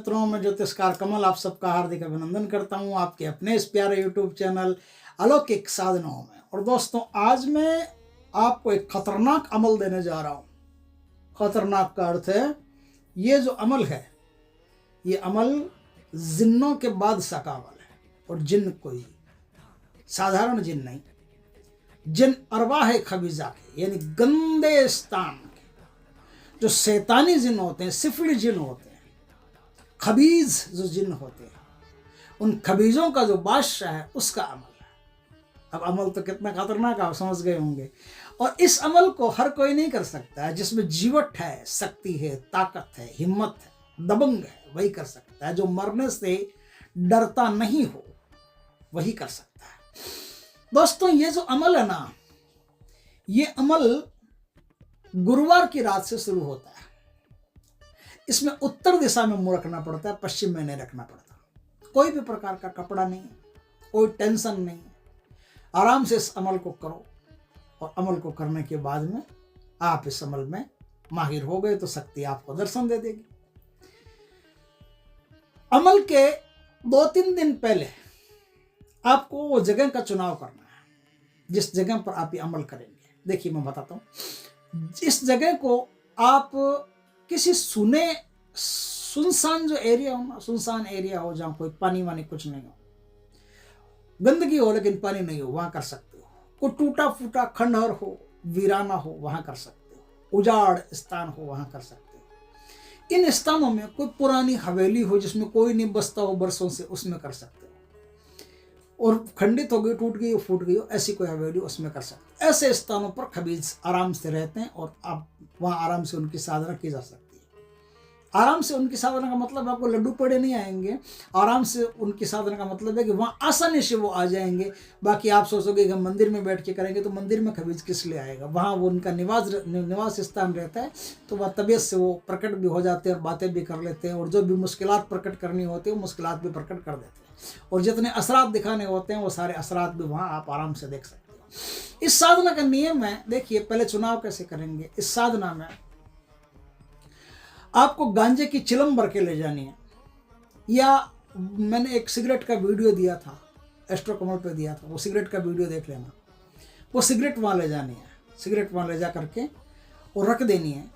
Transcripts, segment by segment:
मित्रों, मैं ज्योतिषकार कमल आप सबका हार्दिक अभिनंदन करता हूं आपके अपने इस प्यारे यूट्यूब चैनल अलौकिक साधनाओं में। और दोस्तों, आज मैं आपको एक खतरनाक अमल देने जा रहा हूं। खतरनाक का अर्थ है, ये जो अमल है, ये अमल जिन्नों के बादशाह का अमल है। और जिन्न कोई साधारण जिन्न नहीं, जिन अरवाह खबीजा के, यानी गंदे स्थान के, जो शैतानी जिन्न होते हैं, सिफली जिन्न होते हैं, खबीज जो जिन्न होते हैं, उन खबीजों का जो बादशाह है, उसका अमल है। अब अमल तो कितना खतरनाक आप समझ गए होंगे। और इस अमल को हर कोई नहीं कर सकता है। जिसमें जीवट है, शक्ति है, ताकत है, हिम्मत है, दबंग है, वही कर सकता है। जो मरने से डरता नहीं हो, वही कर सकता है। दोस्तों, ये जो अमल है ना, ये अमल गुरुवार की रात से शुरू होता है। इसमें उत्तर दिशा में मुंह रखना पड़ता है, पश्चिम में नहीं रखना पड़ता। कोई भी प्रकार का कपड़ा नहीं, कोई टेंशन नहीं। आराम से इस अमल को करो, और अमल को करने के बाद में आप इस अमल में माहिर हो गए तो शक्ति आपको दर्शन दे देगी। अमल के 2-3 दिन पहले आपको वो जगह का चुनाव करना है जिस जगह पर आप ये अमल करेंगे। देखिए, मैं बताता हूँ। इस जगह को आप किसी सुनसान जो एरिया हो ना, सुनसान एरिया हो, जहाँ कोई पानी वानी कुछ नहीं हो, गंदगी हो लेकिन पानी नहीं हो, वहाँ कर सकते हो। कोई टूटा फूटा खंडहर हो, वीराना हो, वहाँ कर सकते हो। उजाड़ स्थान हो, वहाँ कर सकते हो। इन स्थानों में कोई पुरानी हवेली हो जिसमें कोई नहीं बसता हो वर्षों से, उसमें कर सकते हो। और खंडित हो गई, टूट गई हो, फूट गई हो, ऐसी कोई हवेली, उसमें कर सकते हो। ऐसे स्थानों पर खबीज आराम से रहते हैं और आप वहाँ आराम से उनकी साधना की जा सकती है। आराम से उनकी साधना का मतलब आपको लड्डू पेड़े नहीं आएंगे। आराम से उनकी साधना का मतलब है कि वहाँ आसानी से वो आ जाएंगे। बाकी आप सोचोगे कि हम मंदिर में बैठ के करेंगे, तो मंदिर में खबीज किस लिए आएगा? वहाँ वो उनका निवास स्थान रहता है, तो वह तबीयत से वो प्रकट भी हो जाते हैं और बातें भी कर लेते हैं। और जो भी मुश्किलात प्रकट करनी होती है, वो मुश्किलात भी प्रकट कर देते हैं। और जितने असरात दिखाने होते हैं, वो सारे असरात भी वहाँ आप आराम से देख सकते हो। इस साधना का नियम है, देखिए, पहले चुनाव कैसे करेंगे। इस साधना में आपको गांजे की चिलम भर के ले जानी है, या मैंने एक सिगरेट का वीडियो दिया था, एस्ट्रो कमल पे दिया था, वो सिगरेट का वीडियो देख लेना। वो सिगरेट वहाँ ले जानी है, सिगरेट वहाँ ले जा करके और रख देनी है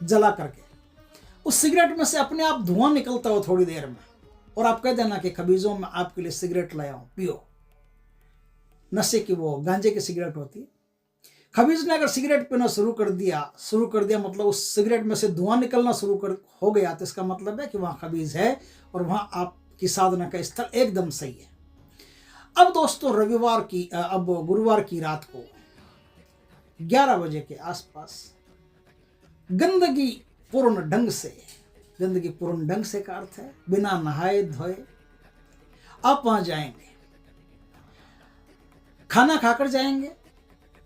जला करके। उस सिगरेट में से अपने आप धुआं निकलता हो थोड़ी देर में, और आप कह देना कि खबीजों में आपके लिए सिगरेट लाया हूँ, पियो। नशे की वो गांजे की सिगरेट होती है। खबीज ने अगर सिगरेट पीना शुरू कर दिया मतलब उस सिगरेट में से धुआं निकलना हो गया, तो इसका मतलब है कि वहाँ खबीज है और वहाँ आपकी साधना का स्थल एकदम सही है। अब दोस्तों, अब गुरुवार की रात को 11 बजे के आसपास गंदगी पूर्ण ढंग से का अर्थ है बिना नहाए धोए आप वहाँ जाएंगे। खाना खाकर जाएंगे।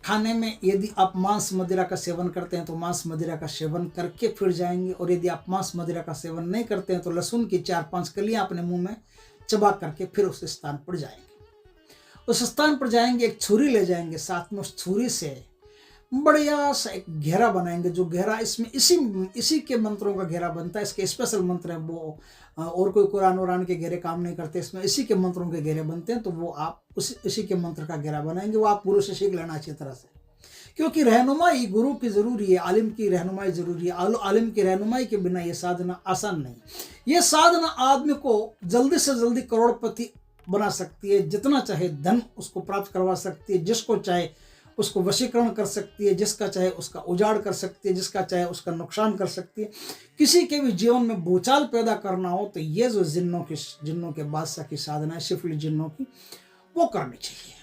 खाने में यदि आप मांस मदिरा का सेवन करते हैं तो मांस मदिरा का सेवन करके फिर जाएंगे। और यदि आप मांस मदिरा का सेवन नहीं करते हैं तो लहसुन की 4-5 कलियां अपने मुंह में चबा करके फिर उस स्थान पर जाएंगे। उस स्थान पर जाएंगे, एक छुरी ले जाएंगे साथ में। उस छुरी से बढ़िया सा एक घेरा बनाएंगे, जो घेरा इसमें इसी के मंत्रों का घेरा बनता है। इसके स्पेशल मंत्र हैं वो, और कोई कुरान के घेरे काम नहीं करते, इसमें इसी के मंत्रों के घेरे बनते हैं। तो वो आप इसी के मंत्र का घेरा बनाएंगे। वो आप गुरु से सीख लेना अच्छी तरह से, क्योंकि रहनुमाई गुरु की जरूरी है, आलिम की रहनुमाई जरूरी है। आलिम की रहनुमाई के बिना ये साधना आसान नहीं। ये साधना आदमी को जल्दी से जल्दी करोड़पति बना सकती है। जितना चाहे धन उसको प्राप्त करवा सकती है, जिसको चाहे उसको वशीकरण कर सकती है, जिसका चाहे उसका उजाड़ कर सकती है, जिसका चाहे उसका नुकसान कर सकती है। किसी के भी जीवन में भूचाल पैदा करना हो तो ये जो जिन्नों के बादशाह की साधना है, सिफली जिन्नों की, वो करनी चाहिए।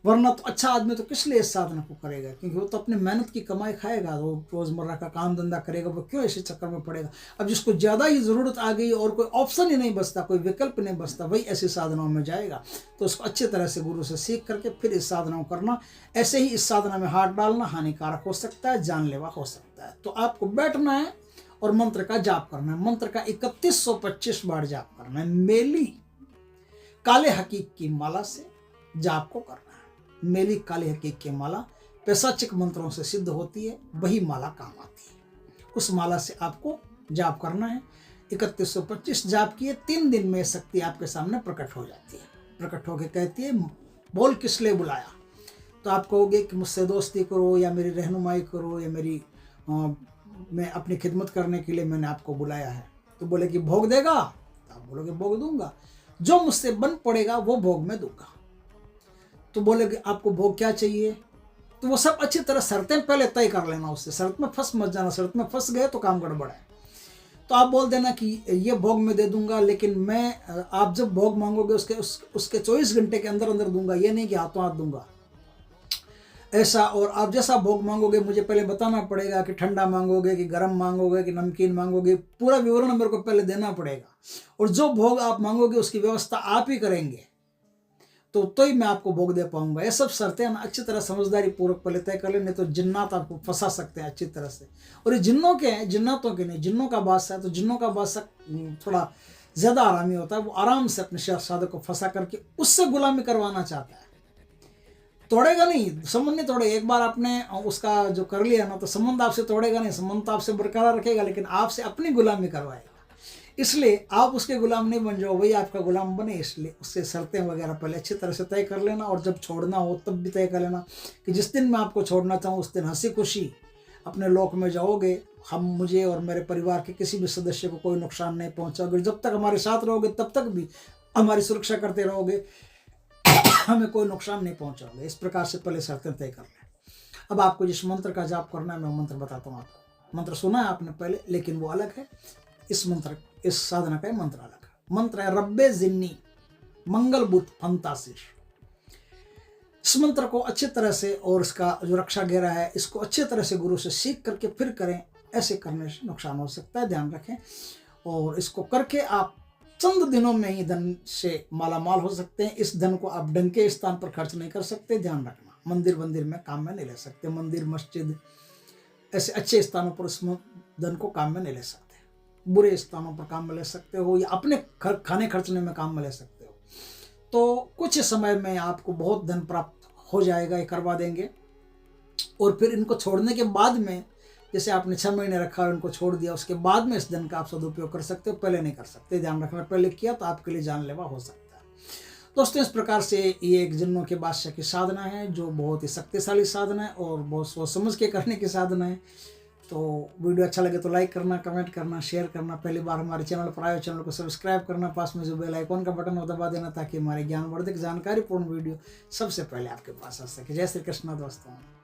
वरना तो अच्छा आदमी तो किस लिए इस साधना को करेगा? क्योंकि वो तो अपनी मेहनत की कमाई खाएगा, वो रोजमर्रा का काम धंधा करेगा, वो क्यों ऐसे चक्कर में पड़ेगा? अब जिसको ज़्यादा ही ज़रूरत आ गई और कोई ऑप्शन ही नहीं बचता, कोई विकल्प नहीं बचता, वही ऐसी साधनाओं में जाएगा। तो उसको अच्छी तरह से गुरु से सीख करके फिर इस साधना को करना। ऐसे ही इस साधना में हाथ डालना हानिकारक हो सकता है, जानलेवा हो सकता है। तो आपको बैठना है और मंत्र का जाप करना है। मंत्र का 3125 बार जाप करना है। मेली काले हकीक की माला से जाप को करना है। मेली काले हकीक की माला पैशाचिक मंत्रों से सिद्ध होती है, वही माला काम आती है। उस माला से आपको जाप करना है। 3125 जाप किए, 3 दिन में शक्ति आपके सामने प्रकट हो जाती है। प्रकट होकर कहती है, बोल किस लिए बुलाया? तो आप कहोगे कि मुझसे दोस्ती करो या मेरी रहनुमाई करो या मैं अपनी खिदमत करने के लिए मैंने आपको बुलाया है। तो बोले कि भोग देगा? तो आप बोलोगे भोग दूंगा, जो मुझसे बन पड़ेगा वो भोग मैं दूंगा। तो बोले कि आपको भोग क्या चाहिए? तो वो सब अच्छी तरह शर्तें पहले तय कर लेना उससे, शर्त में फंस मत जाना, शर्त में फंस गए तो काम गड़बड़ है। तो आप बोल देना कि ये भोग मैं दे दूंगा, लेकिन मैं आप जब भोग मांगोगे उसके 24 घंटे के अंदर अंदर दूंगा, ये नहीं कि हाथों हाथ दूंगा ऐसा। और आप जैसा भोग मांगोगे मुझे पहले बताना पड़ेगा कि ठंडा मांगोगे कि गर्म मांगोगे कि नमकीन मांगोगे, पूरा विवरण मेरे को पहले देना पड़ेगा। और जो भोग आप मांगोगे उसकी व्यवस्था आप ही करेंगे, तो ही मैं आपको भोग दे पाऊंगा। ये सब शर्तें ना अच्छी तरह समझदारी पूर्वक पहले तय कर ले, नहीं तो जिन्नात आपको फंसा सकते हैं अच्छी तरह से। और ये जिन्नों के हैं, जिन्नातों के नहीं। जिन्नों का बादशाह, तो जिन्नों का बादशाह थोड़ा ज़्यादा आरामी होता है, वो आराम से अपने शहजादे को फंसा करके उससे गुलामी करवाना चाहता है। तोड़ेगा नहीं, संबंध नहीं तोड़ेगा। एक बार आपने उसका जो कर लिया ना, तो संबंध आपसे तोड़ेगा नहीं, संबंध तो आपसे बरकरार रखेगा, लेकिन आपसे अपनी गुलामी करवाएगा। इसलिए आप उसके गुलाम नहीं बन जाओ, वही आपका गुलाम बने। इसलिए उससे शर्तें वगैरह पहले अच्छी तरह से तय कर लेना, और जब छोड़ना हो तब भी तय कर लेना कि जिस दिन मैं आपको छोड़ना चाहूँ उस दिन हंसी खुशी अपने लोक में जाओगे। मुझे और मेरे परिवार के किसी भी सदस्य को कोई नुकसान नहीं पहुँचाओगे। जब तक हमारे साथ रहोगे तब तक भी हमारी सुरक्षा करते रहोगे, हमें कोई नुकसान नहीं पहुँचाओगे। इस प्रकार से पहले शर्तें तय कर लें। अब आपको जिस मंत्र का जाप करना है मैं मंत्र बताता हूँ आपको। मंत्र सुना है आपने पहले, लेकिन वो अलग है। इस साधना का मंत्र अलग है। मंत्र है रब्बे जिन्नी मंगल बुत फंताशीष। इस मंत्र को अच्छी तरह से, और इसका जो रक्षा घेरा है इसको अच्छी तरह से गुरु से सीख करके फिर करें। ऐसे करने से नुकसान हो सकता है, ध्यान रखें। और इसको करके आप चंद दिनों में ही धन से मालामाल हो सकते हैं। इस धन को आप डंके स्थान पर खर्च नहीं कर सकते, ध्यान रखना। मंदिर में काम में नहीं ले सकते। मंदिर, मस्जिद, ऐसे अच्छे स्थानों पर इस धन को काम में नहीं ले सकते। बुरे स्थानों पर काम में ले सकते हो, या अपने खाने खर्चने में काम में ले सकते हो। तो कुछ समय में आपको बहुत धन प्राप्त हो जाएगा, ये करवा देंगे। और फिर इनको छोड़ने के बाद में, जैसे आपने 6 महीने रखा और इनको छोड़ दिया, उसके बाद में इस धन का आप सदुपयोग कर सकते हो, पहले नहीं कर सकते। ध्यान रखना, पहले किया तो आपके लिए जानलेवा हो सकता है। दोस्तों, इस प्रकार से ये एक जिन्नों के बादशाह की साधना है, जो बहुत ही शक्तिशाली साधना है और बहुत सोच समझ के करने की साधना है। तो वीडियो अच्छा लगे तो लाइक करना, कमेंट करना, शेयर करना। पहली बार हमारे चैनल पर आए हो चैनल को सब्सक्राइब करना, पास में जो बेल आइकॉन का बटन हो दबा देना, ताकि हमारे ज्ञानवर्धक जानकारीपूर्ण वीडियो सबसे पहले आपके पास आ सके। जय श्री कृष्ण दोस्तों।